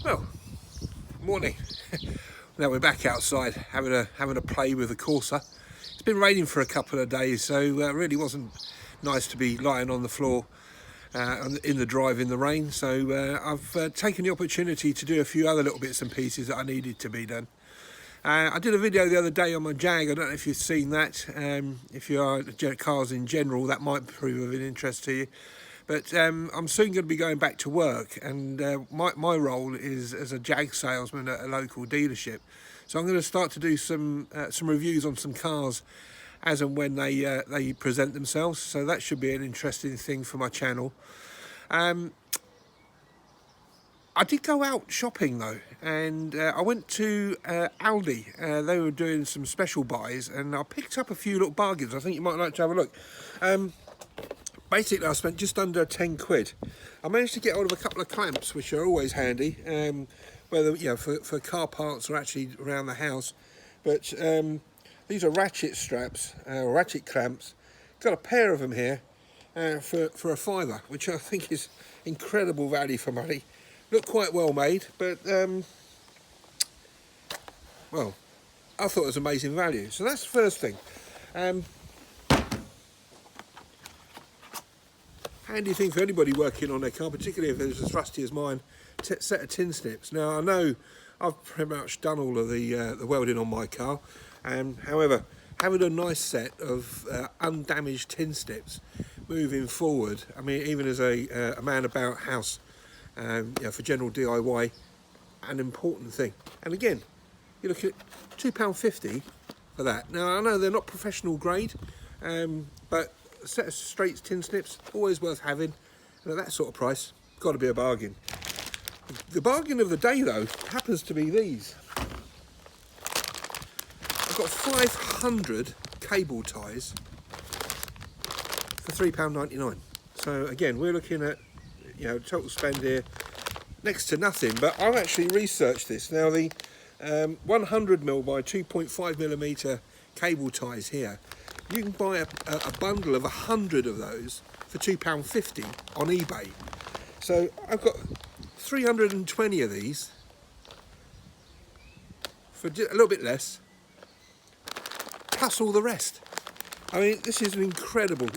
Well, morning. Now we're back outside having a play with the Corsa. It's been raining for a couple of days, so it really wasn't nice to be lying on the floor in the drive in the rain. So I've taken the opportunity to do a few other little bits and pieces that I needed to be done. I did a video the other day on my Jag. I don't know if you've seen that. If you are cars in general, that might prove of an interest to you. But I'm soon going to be going back to work, and my role is as a Jag salesman at a local dealership. So I'm going to start to do some reviews on some cars as and when they present themselves. So that should be an interesting thing for my channel. I did go out shopping though, and I went to Aldi. They were doing some special buys, and I picked up a few little bargains. I think you might like to have a look. Basically, I spent just under 10 quid. I managed to get hold of a couple of clamps, which are always handy, whether for car parts or actually around the house. But these are ratchet straps, or ratchet clamps. Got a pair of them here for a £5, which I think is incredible value for money. Look quite well made, but well, I thought it was amazing value. So that's the first thing. Handy thing for anybody working on their car, particularly if it's as rusty as mine, set of tin snips. Now I know I've pretty much done all of the welding on my car, however, having a nice set of undamaged tin snips moving forward, I mean, even as a man about house, for general DIY, an important thing. And again, you look at £2.50 for that. Now I know they're not professional grade, but a set of straight tin snips, always worth having, and at that sort of price, got to be a bargain. The bargain of the day though happens to be these. I've got 500 cable ties for £3.99. So again, we're looking at total spend here next to nothing, but I've actually researched this. Now the 100mm by 2.5mm cable ties here, you can buy a bundle of 100 of those for £2.50 on eBay. So I've got 320 of these for a little bit less, plus all the rest. I mean, this is an incredible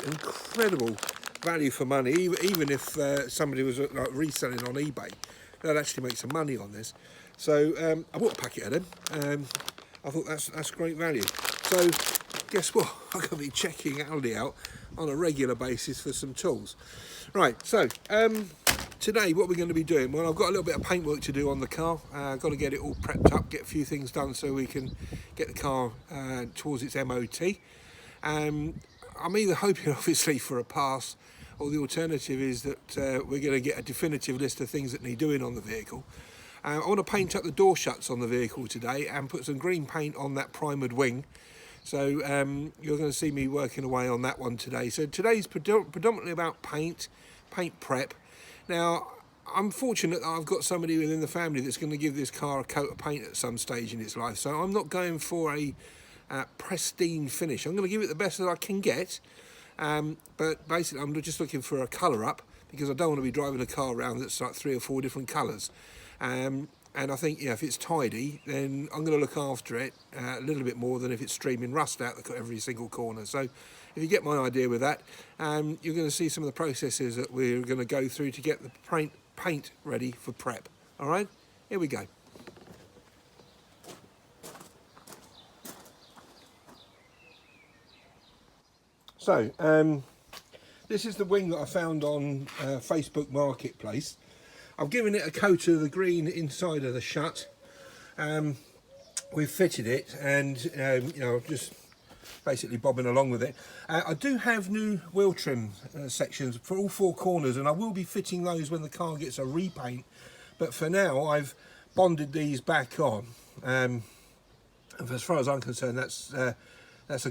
value for money. Even if somebody was like reselling on eBay, they'd actually make some money on this. So I bought a packet of them. I thought that's great value. So guess what? I'm going to be checking Aldi out on a regular basis for some tools. Right, so today what we're going to be doing, well, I've got a little bit of paintwork to do on the car. I've got to get it all prepped up, get a few things done so we can get the car towards its MOT. I'm either hoping obviously for a pass, or the alternative is that we're going to get a definitive list of things that need doing on the vehicle. I want to paint up the door shuts on the vehicle today and put some green paint on that primered wing. So you're going to see me working away on that one today. So today's predominantly about paint prep. Now, I'm fortunate that I've got somebody within the family that's going to give this car a coat of paint at some stage in its life. So I'm not going for a pristine finish. I'm going to give it the best that I can get. But basically, I'm just looking for a colour up, because I don't want to be driving a car around that's like 3 or 4 different colours. And I think, if it's tidy, then I'm going to look after it a little bit more than if it's streaming rust out every single corner. So if you get my idea with that, you're going to see some of the processes that we're going to go through to get the paint ready for prep. All right, here we go. So this is the wing that I found on Facebook Marketplace. I've given it a coat of the green inside of the shut. We've fitted it, and just basically bobbing along with it. I do have new wheel trim sections for all 4 corners, and I will be fitting those when the car gets a repaint. But for now, I've bonded these back on. And as far as I'm concerned, that's a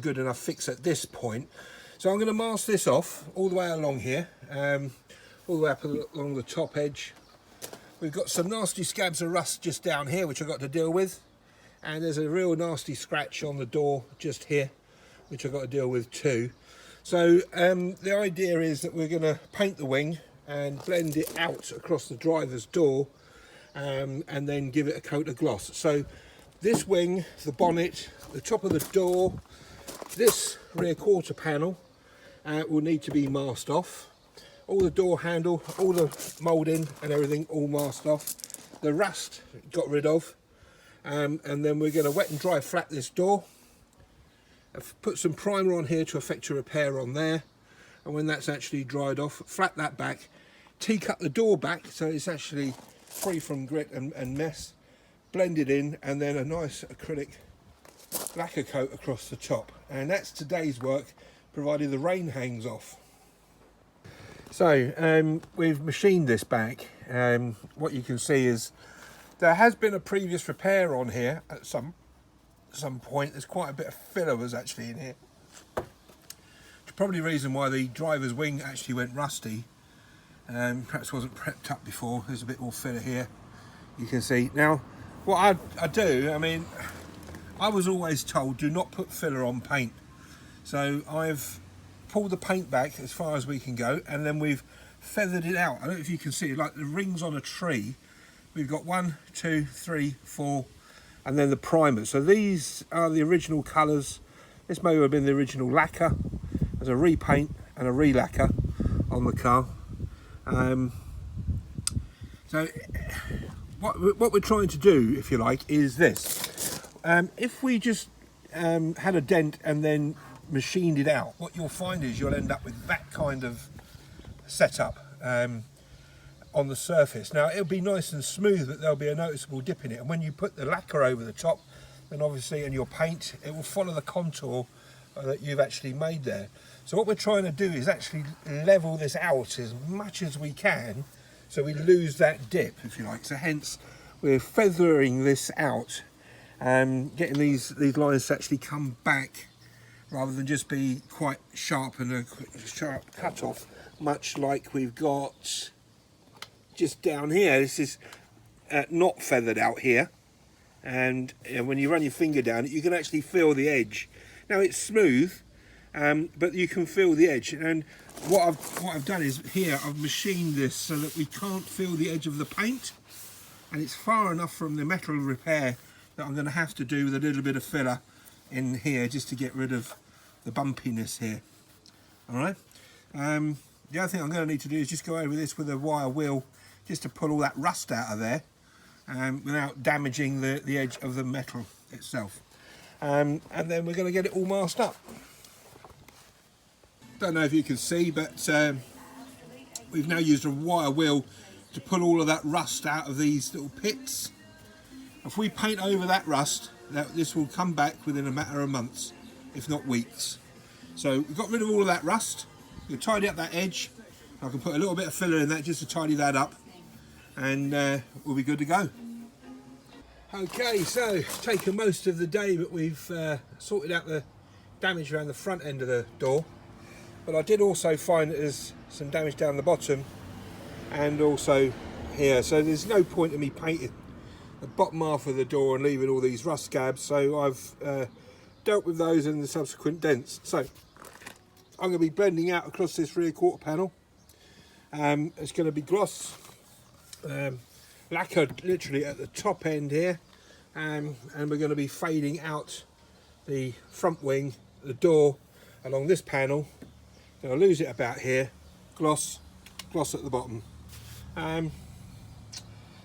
good enough fix at this point. So I'm going to mask this off all the way along here, all the way up along the top edge. We've got some nasty scabs of rust just down here, which I've got to deal with. And there's a real nasty scratch on the door just here, which I've got to deal with too. So the idea is that we're going to paint the wing and blend it out across the driver's door and then give it a coat of gloss. So this wing, the bonnet, the top of the door, this rear quarter panel will need to be masked off. All the door handle, all the moulding and everything all masked off. The rust got rid of, and then we're going to wet and dry flat this door. I've put some primer on here to effect a repair on there, and when that's actually dried off, flat that back, cut the door back so it's actually free from grit and mess, blend it in, and then a nice acrylic lacquer coat across the top. And that's today's work, provided the rain hangs off. So we've machined this back. What you can see is there has been a previous repair on here at some point. There's quite a bit of filler was actually in here. It's probably the reason why the driver's wing actually went rusty. Perhaps wasn't prepped up before. There's a bit more filler here, you can see. Now what I do, I mean, I was always told do not put filler on paint. So I've pulled the paint back as far as we can go, and then we've feathered it out. I don't know if you can see, like the rings on a tree. We've got 1, 2, 3, 4, and then the primer. So these are the original colours. This may have been the original lacquer. There's a repaint and a re-lacquer on the car. So what we're trying to do, if you like, is this. If we just had a dent and then machined it out, what you'll find is you'll end up with that kind of setup on the surface. Now it'll be nice and smooth, but there'll be a noticeable dip in it, and when you put the lacquer over the top, then obviously in your paint it will follow the contour that you've actually made there. So what we're trying to do is actually level this out as much as we can so we lose that dip, if you like. So hence we're feathering this out and getting these lines to actually come back rather than just be quite sharp and a sharp cut off, much like we've got just down here. This is not feathered out here, and when you run your finger down it, you can actually feel the edge. Now it's smooth, but you can feel the edge. And what I've done is here I've machined this so that we can't feel the edge of the paint, and it's far enough from the metal repair that I'm going to have to do with a little bit of filler in here just to get rid of the bumpiness here. All right. The other thing I'm going to need to do is just go over this with a wire wheel just to pull all that rust out of there without damaging the edge of the metal itself. And then we're going to get it all masked up. Don't know if you can see, but we've now used a wire wheel to pull all of that rust out of these little pits. If we paint over that rust, this will come back within a matter of months, if not weeks. So we've got rid of all of that rust. We'll tidy up that edge. I can put a little bit of filler in that just to tidy that up, and we'll be good to go. Okay, so it's taken most of the day, but we've sorted out the damage around the front end of the door. But I did also find that there's some damage down the bottom and also here. So there's no point in me painting the bottom half of the door and leaving all these rust scabs. So I've dealt with those in the subsequent dents. So I'm going to be blending out across this rear quarter panel. It's going to be gloss, lacquered literally at the top end here, and we're going to be fading out the front wing, the door along this panel. Going to lose it about here, gloss at the bottom. So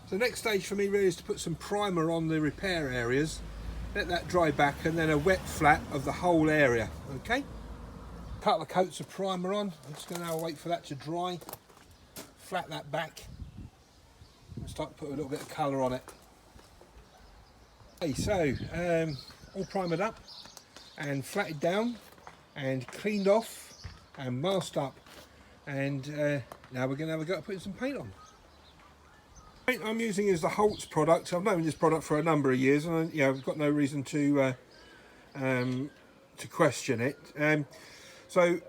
the next stage for me really is to put some primer on the repair areas, let that dry back, and then a wet flat of the whole area. Okay, a couple of coats of primer on. I'm just going to now wait for that to dry, flat that back, and start to put a little bit of colour on it. Okay, so all primered up and flatted down and cleaned off and masked up, and now we're going to have a go at putting some paint on. The paint I'm using is the Holt's product. I've known this product for a number of years, and I've got no reason to question it. So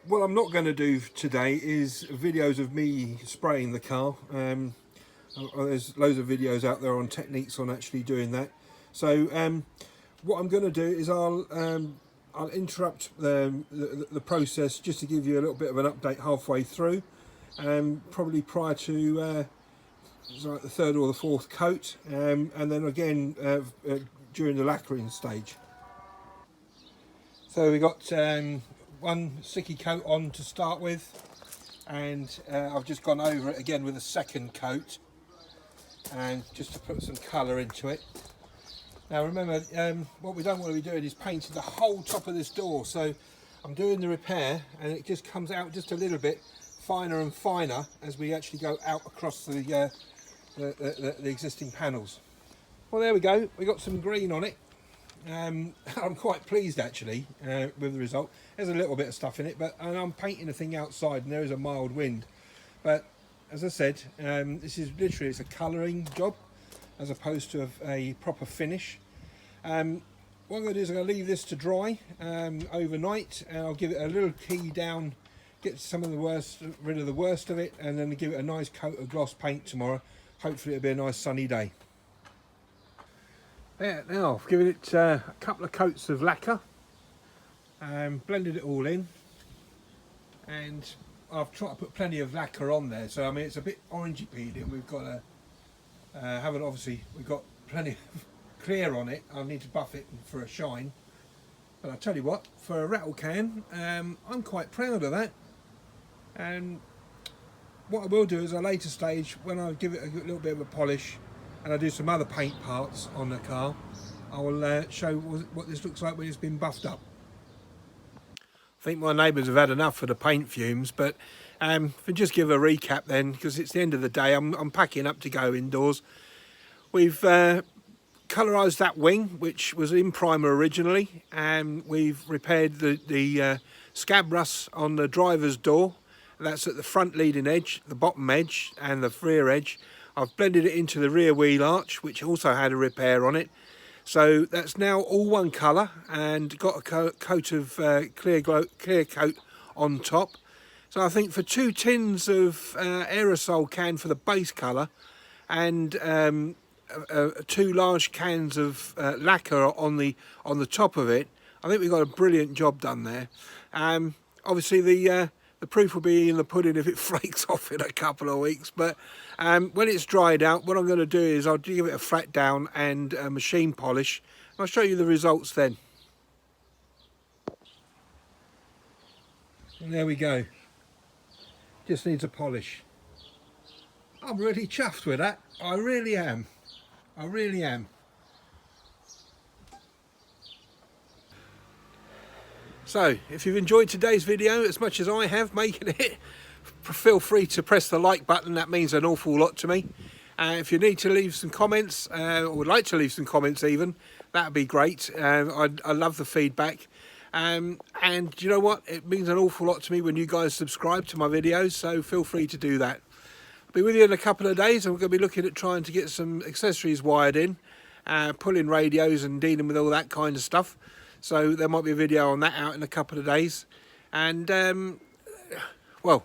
what I'm not going to do today is videos of me spraying the car. There's loads of videos out there on techniques on actually doing that. So what I'm going to do is I'll interrupt the process just to give you a little bit of an update halfway through, probably prior to it's like the third or the fourth coat, and then again during the lacquering stage. So we got one sticky coat on to start with, and I've just gone over it again with a second coat, and just to put some colour into it. Now remember, what we don't want to be doing is painting the whole top of this door, so I'm doing the repair and it just comes out just a little bit finer and finer as we actually go out across the existing panels. Well, there we go, we got some green on it. I'm quite pleased actually with the result. There's a little bit of stuff in it, but I'm painting the thing outside and there is a mild wind. But as I said, this is literally, it's a colouring job as opposed to a proper finish. What I'm going to do is I'm going to leave this to dry overnight, and I'll give it a little key down, get some of the worst, rid of the worst of it, and then give it a nice coat of gloss paint tomorrow. Hopefully it'll be a nice sunny day. Yeah, now I've given it a couple of coats of lacquer, blended it all in, and I've tried to put plenty of lacquer on there, so I mean it's a bit orangey peely, and we've got we've got plenty of clear on it. I need to buff it for a shine, but I tell you what, for a rattle can, I'm quite proud of that. And what I will do is, at a later stage, when I give it a little bit of a polish and I do some other paint parts on the car, I will show what this looks like when it's been buffed up. I think my neighbours have had enough of the paint fumes, but if we just give a recap then, because it's the end of the day, I'm packing up to go indoors. We've colorised that wing, which was in primer originally, and we've repaired the scab rust on the driver's door. That's at the front leading edge, the bottom edge and the rear edge. I've blended it into the rear wheel arch, which also had a repair on it. So that's now all one colour and got a coat of clear coat on top. So I think for 2 tins of aerosol can for the base colour and 2 large cans of lacquer on the top of it, I think we've got a brilliant job done there. Obviously the proof will be in the pudding if it flakes off in a couple of weeks, but when it's dried out, what I'm going to do is I'll give it a flat down and a machine polish. I'll show you the results then. And there we go, just needs a polish. I'm really chuffed with that, I really am. I really am. So, if you've enjoyed today's video as much as I have making it, feel free to press the like button. That means an awful lot to me. If you need to leave some comments, or would like to leave some comments even, that would be great. I love the feedback. And you know what? It means an awful lot to me when you guys subscribe to my videos, so feel free to do that. I'll be with you in a couple of days, and we're going to be looking at trying to get some accessories wired in, pulling radios and dealing with all that kind of stuff. So there might be a video on that out in a couple of days. And well,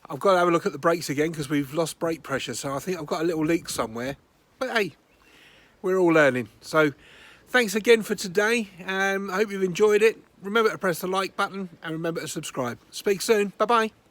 I've got to have a look at the brakes again because we've lost brake pressure, so I think I've got a little leak somewhere. But hey, we're all learning. So thanks again for today. I hope you've enjoyed it. Remember to press the like button and remember to subscribe. Speak soon. Bye bye.